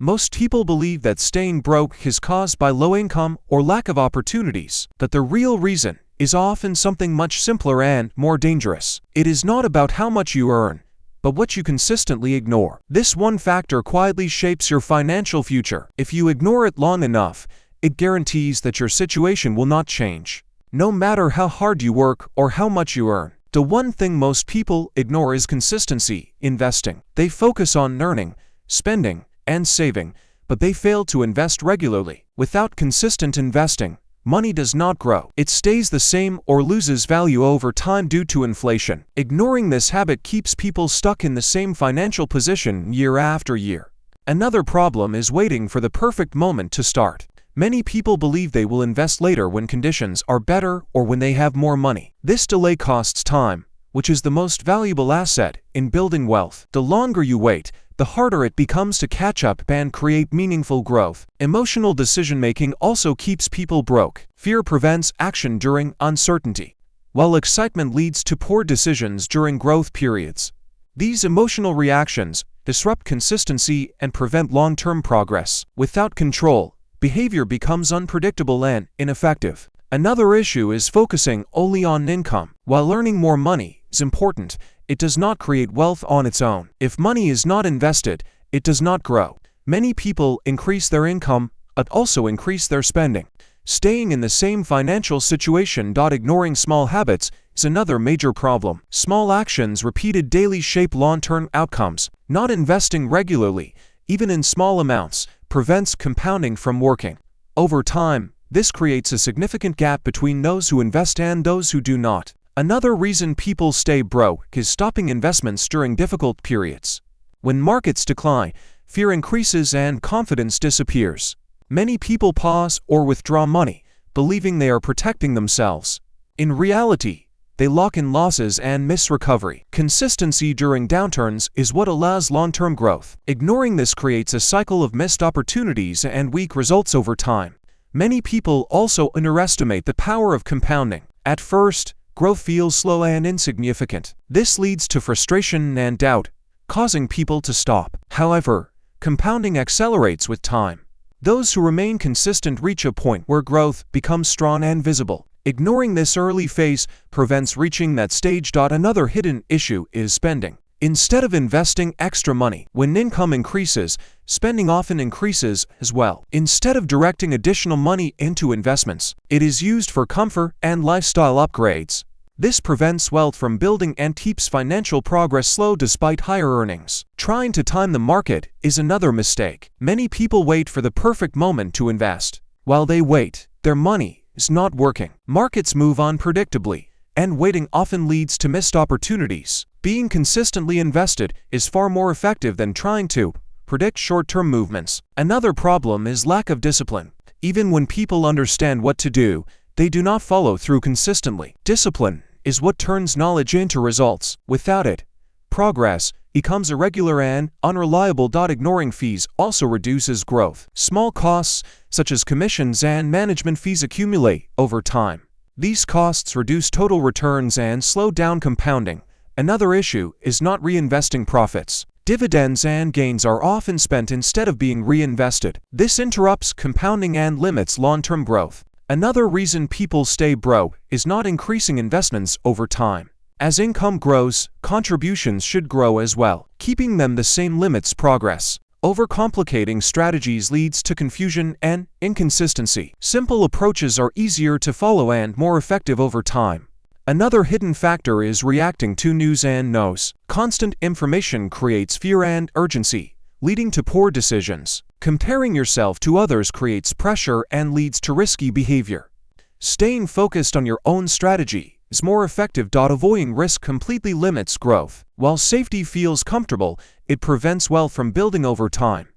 Most people believe that staying broke is caused by low income or lack of opportunities, but the real reason is often something much simpler and more dangerous. It is not about how much you earn, but what you consistently ignore. This one factor quietly shapes your financial future. If you ignore it long enough, it guarantees that your situation will not change, no matter how hard you work or how much you earn. The one thing most people ignore is consistency investing. They focus on earning, spending, and saving, but they fail to invest regularly. Without consistent investing, money does not grow. It stays the same or loses value over time due to inflation. Ignoring this habit keeps people stuck in the same financial position year after year. Another problem is waiting for the perfect moment to start. Many people believe they will invest later when conditions are better or when they have more money. This delay costs time, which is the most valuable asset in building wealth. The longer you wait, the harder it becomes to catch up and create meaningful growth. Emotional decision-making also keeps people broke. Fear prevents action during uncertainty, while excitement leads to poor decisions during growth periods. These emotional reactions disrupt consistency and prevent long-term progress. Without control, behavior becomes unpredictable and ineffective. Another issue is focusing only on income. While earning more money is important, it does not create wealth on its own. If money is not invested, it does not grow. Many people increase their income, but also increase their spending. Staying in the same financial situation. Ignoring small habits is another major problem. Small actions repeated daily shape long-term outcomes. Not investing regularly, even in small amounts, prevents compounding from working. Over time, this creates a significant gap between those who invest and those who do not. Another reason people stay broke is stopping investments during difficult periods. When markets decline, fear increases and confidence disappears. Many people pause or withdraw money, believing they are protecting themselves. In reality, they lock in losses and miss recovery. Consistency during downturns is what allows long-term growth. Ignoring this creates a cycle of missed opportunities and weak results over time. Many people also underestimate the power of compounding. At first, growth feels slow and insignificant. This leads to frustration and doubt, causing people to stop. However, compounding accelerates with time. Those who remain consistent reach a point where growth becomes strong and visible. Ignoring this early phase prevents reaching that stage. Another hidden issue is spending. Instead of investing extra money, when income increases, spending often increases as well. Instead of directing additional money into investments, it is used for comfort and lifestyle upgrades. This prevents wealth from building and keeps financial progress slow despite higher earnings. Trying to time the market is another mistake. Many people wait for the perfect moment to invest. While they wait, their money is not working. Markets move unpredictably, and waiting often leads to missed opportunities. Being consistently invested is far more effective than trying to predict short-term movements. Another problem is lack of discipline. Even when people understand what to do, they do not follow through consistently. Discipline is what turns knowledge into results. Without it, progress becomes irregular and unreliable. Ignoring fees also reduces growth. Small costs, such as commissions and management fees, accumulate over time. These costs reduce total returns and slow down compounding. Another issue is not reinvesting profits. Dividends and gains are often spent instead of being reinvested. This interrupts compounding and limits long-term growth. Another reason people stay broke is not increasing investments over time. As income grows, contributions should grow as well. Keeping them the same limits progress. Overcomplicating strategies leads to confusion and inconsistency. Simple approaches are easier to follow and more effective over time. Another hidden factor is reacting to news and no's. Constant information creates fear and urgency, leading to poor decisions. Comparing yourself to others creates pressure and leads to risky behavior. Staying focused on your own strategy is more effective. Avoiding risk completely limits growth. While safety feels comfortable, it prevents wealth from building over time.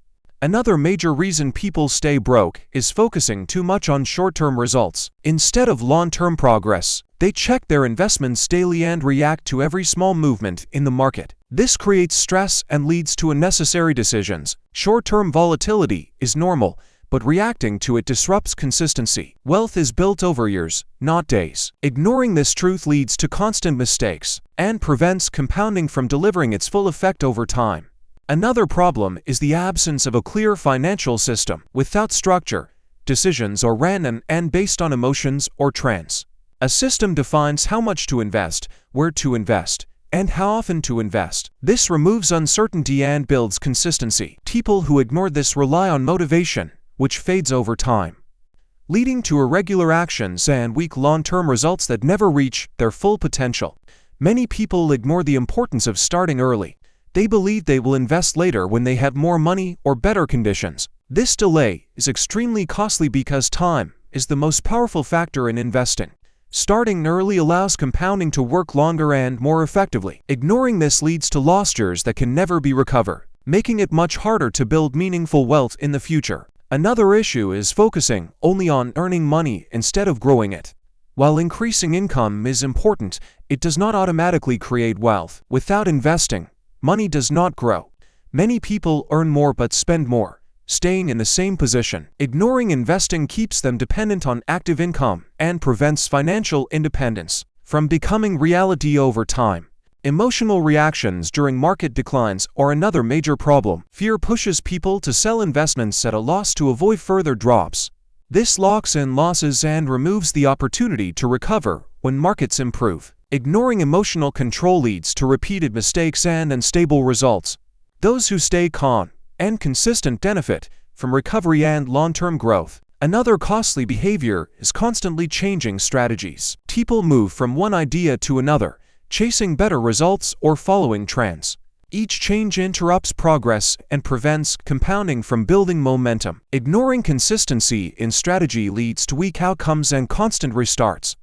Another major reason people stay broke is focusing too much on short-term results. Instead of long-term progress, they check their investments daily and react to every small movement in the market. This creates stress and leads to unnecessary decisions. Short-term volatility is normal, but reacting to it disrupts consistency. Wealth is built over years, not days. Ignoring this truth leads to constant mistakes and prevents compounding from delivering its full effect over time. Another problem is the absence of a clear financial system. Without structure, decisions are random and based on emotions or trends. A system defines how much to invest, where to invest, and how often to invest. This removes uncertainty and builds consistency. People who ignore this rely on motivation, which fades over time, leading to irregular actions and weak long-term results that never reach their full potential. Many people ignore the importance of starting early. They believe they will invest later when they have more money or better conditions. This delay is extremely costly because time is the most powerful factor in investing. Starting early allows compounding to work longer and more effectively. Ignoring this leads to losses that can never be recovered, making it much harder to build meaningful wealth in the future. Another issue is focusing only on earning money instead of growing it. While increasing income is important, it does not automatically create wealth. Without investing, money does not grow. Many people earn more but spend more, staying in the same position. Ignoring investing keeps them dependent on active income and prevents financial independence from becoming reality over time. Emotional reactions during market declines are another major problem. Fear pushes people to sell investments at a loss to avoid further drops. This locks in losses and removes the opportunity to recover when markets improve. Ignoring emotional control leads to repeated mistakes and unstable results. Those who stay calm and consistent benefit from recovery and long-term growth. Another costly behavior is constantly changing strategies. People move from one idea to another, chasing better results or following trends. Each change interrupts progress and prevents compounding from building momentum. Ignoring consistency in strategy leads to weak outcomes and constant restarts,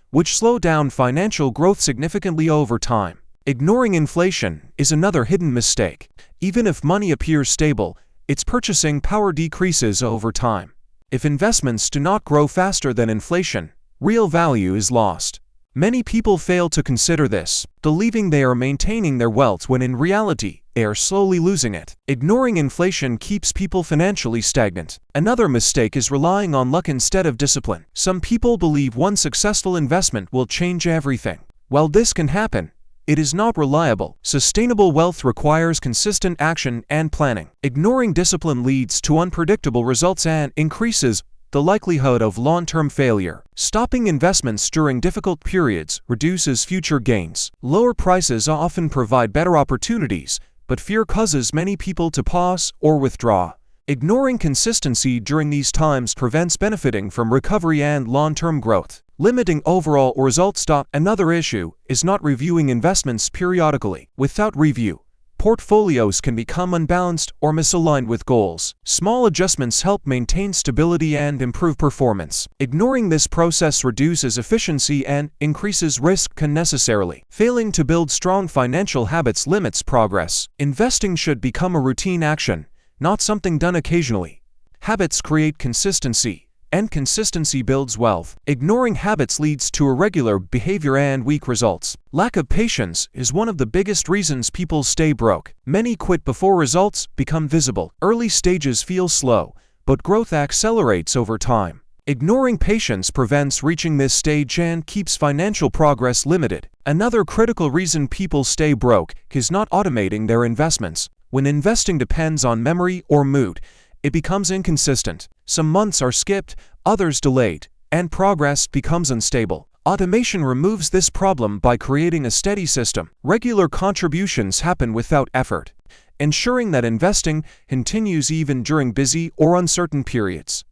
which slow down financial growth significantly over time. Ignoring inflation is another hidden mistake. Even if money appears stable, its purchasing power decreases over time. If investments do not grow faster than inflation, real value is lost. Many people fail to consider this, believing they are maintaining their wealth when in reality, they are slowly losing it. Ignoring inflation keeps people financially stagnant. Another mistake is relying on luck instead of discipline. Some people believe one successful investment will change everything. While this can happen, it is not reliable. Sustainable wealth requires consistent action and planning. Ignoring discipline leads to unpredictable results and increases the likelihood of long-term failure. Stopping investments during difficult periods reduces future gains. Lower prices often provide better opportunities, but fear causes many people to pause or withdraw. Ignoring consistency during these times prevents benefiting from recovery and long-term growth. Limiting overall results. Another issue is not reviewing investments periodically. Without review, portfolios can become unbalanced or misaligned with goals. Small adjustments help maintain stability and improve performance. Ignoring this process reduces efficiency and increases risk unnecessarily. Failing to build strong financial habits limits progress. Investing should become a routine action, not something done occasionally. Habits create consistency, and consistency builds wealth. Ignoring habits leads to irregular behavior and weak results. Lack of patience is one of the biggest reasons people stay broke. Many quit before results become visible. Early stages feel slow, but growth accelerates over time. Ignoring patience prevents reaching this stage and keeps financial progress limited. Another critical reason people stay broke is not automating their investments. When investing depends on memory or mood, it becomes inconsistent. Some months are skipped, others delayed, and progress becomes unstable. Automation removes this problem by creating a steady system. Regular contributions happen without effort, ensuring that investing continues even during busy or uncertain periods,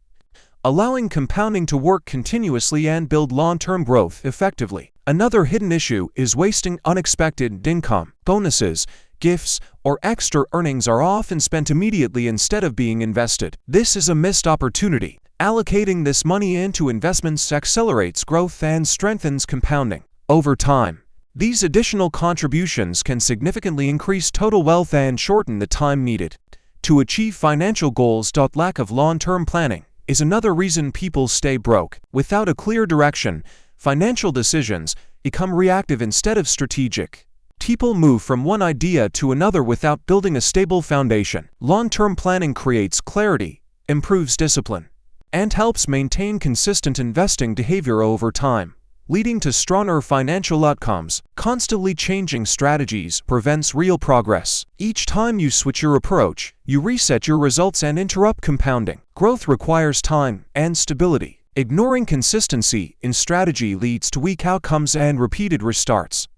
allowing compounding to work continuously and build long-term growth effectively. Another hidden issue is wasting unexpected income. Bonuses, gifts, or extra earnings are often spent immediately instead of being invested. This is a missed opportunity. Allocating this money into investments accelerates growth and strengthens compounding. Over time, these additional contributions can significantly increase total wealth and shorten the time needed to achieve financial goals. Lack of long-term planning is another reason people stay broke. Without a clear direction, financial decisions become reactive instead of strategic. People move from one idea to another without building a stable foundation. Long-term planning creates clarity, improves discipline, and helps maintain consistent investing behavior over time. leading to stronger financial outcomes. Constantly changing strategies prevents real progress. Each time you switch your approach, you reset your results and interrupt compounding. Growth requires time and stability. Ignoring consistency in strategy leads to weak outcomes and repeated restarts.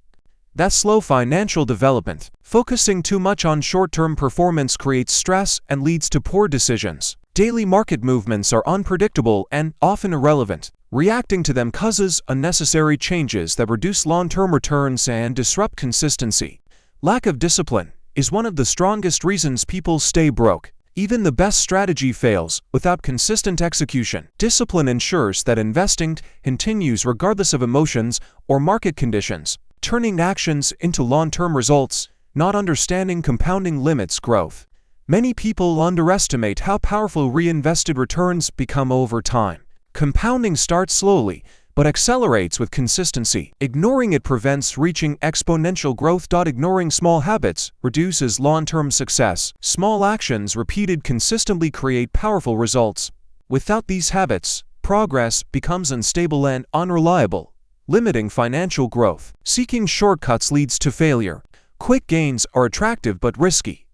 That's slow financial development. Focusing too much on short-term performance creates stress and leads to poor decisions. Daily market movements are unpredictable and often irrelevant. Reacting to them causes unnecessary changes that reduce long-term returns and disrupt consistency. Lack of discipline is one of the strongest reasons people stay broke. Even the best strategy fails without consistent execution. Discipline ensures that investing continues regardless of emotions or market conditions, turning actions into long-term results. Not understanding compounding limits growth. Many people underestimate how powerful reinvested returns become over time. Compounding starts slowly, but accelerates with consistency. Ignoring it prevents reaching exponential growth. Ignoring small habits reduces long-term success. Small actions repeated consistently create powerful results. Without these habits, progress becomes unstable and unreliable, limiting financial growth. Seeking shortcuts leads to failure. Quick gains are attractive but risky.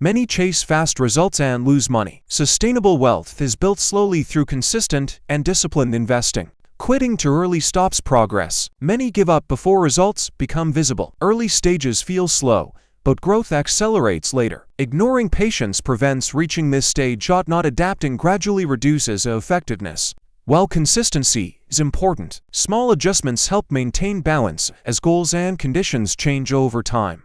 Many chase fast results and lose money. Sustainable wealth is built slowly through consistent and disciplined investing. Quitting too early stops progress. Many give up before results become visible. Early stages feel slow, but growth accelerates later. Ignoring patience prevents reaching this stage. Not adapting gradually reduces effectiveness. While consistency is important, small adjustments help maintain balance as goals and conditions change over time.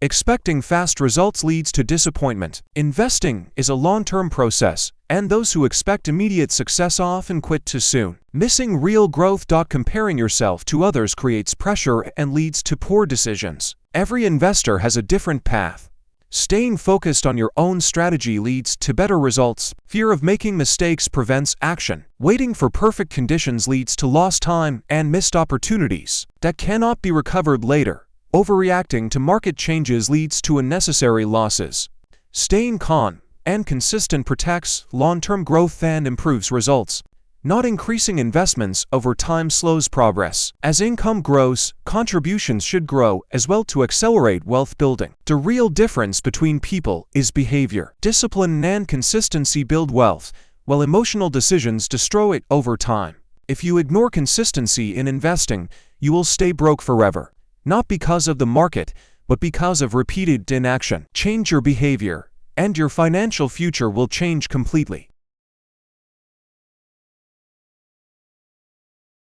Expecting fast results leads to disappointment. Investing is a long-term process, and those who expect immediate success often quit too soon. Missing real growth. Comparing yourself to others creates pressure and leads to poor decisions. Every investor has a different path. Staying focused on your own strategy leads to better results. Fear of making mistakes prevents action. Waiting for perfect conditions leads to lost time and missed opportunities that cannot be recovered later. Overreacting to market changes leads to unnecessary losses. Staying calm and consistent protects long-term growth and improves results. Not increasing investments over time slows progress. As income grows, contributions should grow as well to accelerate wealth building. The real difference between people is behavior. Discipline and consistency build wealth, while emotional decisions destroy it over time. If you ignore consistency in investing, you will stay broke forever. Not because of the market, but because of repeated inaction. Change your behavior, and your financial future will change completely.